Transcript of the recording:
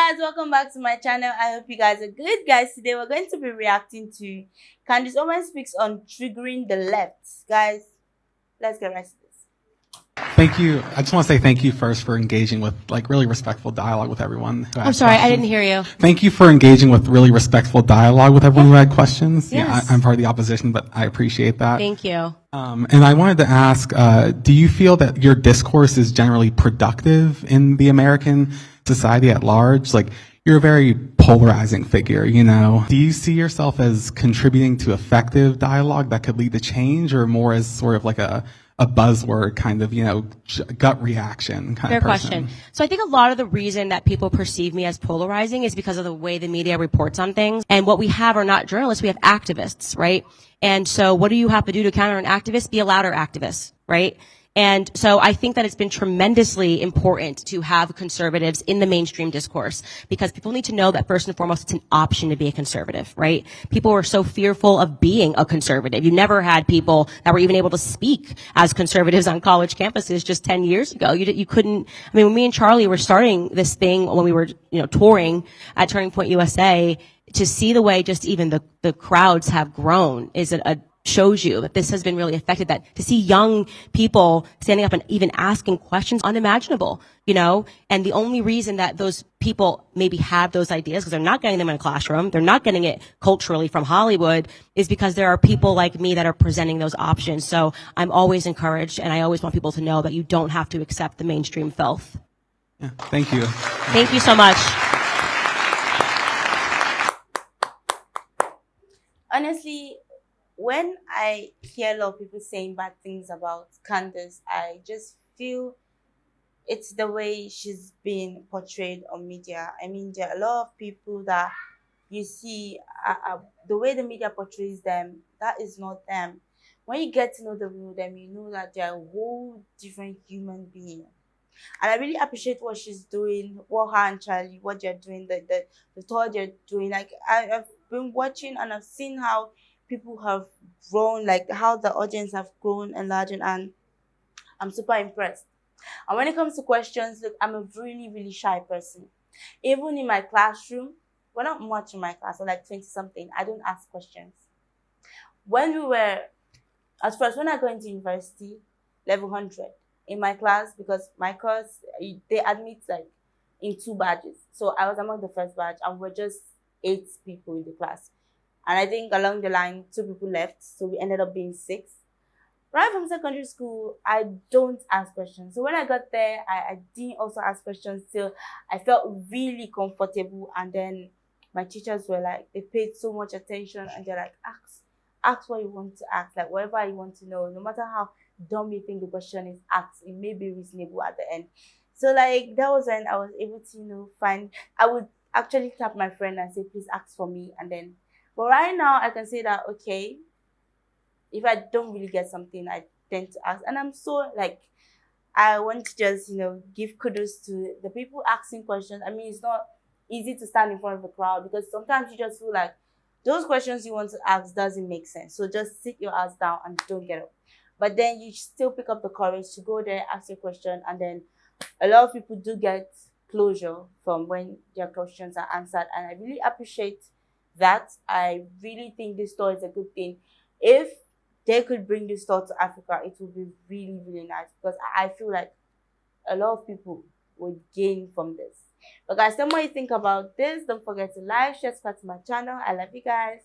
guys, welcome back to my channel. I hope you guys are good, guys. Today we're going to be reacting to Candace Owens speaks on triggering the left. Guys, let's get right to this. Thank you. I just want to say thank you first for engaging with really respectful dialogue with everyone who had I'm sorry, questions. I didn't hear you. Thank you for engaging with really respectful dialogue with everyone who had questions. Yes. Yeah, I'm part of the opposition, but I appreciate that. Thank you. And I wanted to ask, do you feel that your discourse is generally productive in the American society at large? Like, you're a very polarizing figure, you know. Do you see yourself as contributing to effective dialogue that could lead to change, or more as sort of like a buzzword kind of, gut reaction kind Fair of person? question. So I think a lot of the reason that people perceive me as polarizing is because of the way the media reports on things. And what we have are not journalists, we have activists, right? And so what do you have to do to counter an activist? Be a louder activist, right? And so I think that it's been tremendously important to have conservatives in the mainstream discourse, because people need to know that first and foremost, it's an option to be a conservative, right? People were so fearful of being a conservative. You never had people that were even able to speak as conservatives on college campuses just 10 years ago. You couldn't, I mean, when me and Charlie were starting this thing, when we were, touring at Turning Point USA, to see the way just even the crowds have grown is shows you that this has been really affected. That to see young people standing up and even asking questions, unimaginable, and the only reason that those people maybe have those ideas, because they're not getting them in a classroom, they're not getting it culturally from Hollywood, is because there are people like me that are presenting those options. So I'm always encouraged, and I always want people to know that you don't have to accept the mainstream filth. Yeah, thank you. Thank you so much. Honestly, when I hear a lot of people saying bad things about Candace, I just feel it's the way she's been portrayed on media. I mean, there are a lot of people that you see, the way the media portrays them, that is not them. When you get to know the real them, you know that they're a whole different human being. And I really appreciate what she's doing, what her and Charlie, what they're doing, the thought they're doing. Like, I've been watching and I've seen how people have grown, like how the audience have grown and large, and I'm super impressed. And when it comes to questions, look, I'm a really, really shy person. Even in my classroom, we're not much in my class, we're like 20 something, I don't ask questions. When we were, at first, when I got into university, level 100, in my class, because my course, they admit like in 2 badges. So I was among the first batch, and we're just 8 people in the class. And I think along the line, 2 people left, so we ended up being 6. Right from secondary school, I don't ask questions. So when I got there, I didn't also ask questions till I felt really comfortable. And then my teachers were like, they paid so much attention, and they're like, ask what you want to ask, like whatever you want to know, no matter how dumb you think the question is, ask. It may be reasonable at the end. So like that was when I was able to, find, I would actually tap my friend and say, please ask for me. And then, but right now I can say that, okay, if I don't really get something, I tend to ask. And I'm so like, I want to just, give kudos to the people asking questions. I mean, it's not easy to stand in front of the crowd, because sometimes you just feel like those questions you want to ask doesn't make sense. So just sit your ass down and don't get up. But then you still pick up the courage to go there, ask your question, and then a lot of people do get closure from when their questions are answered. And I really appreciate that. I really think this store is a good thing. If they could bring this store to Africa, it would be really, really nice, because I feel like a lot of people would gain from this. But guys, tell me what you think about this. Don't forget to like, share, subscribe to my channel. I love you guys.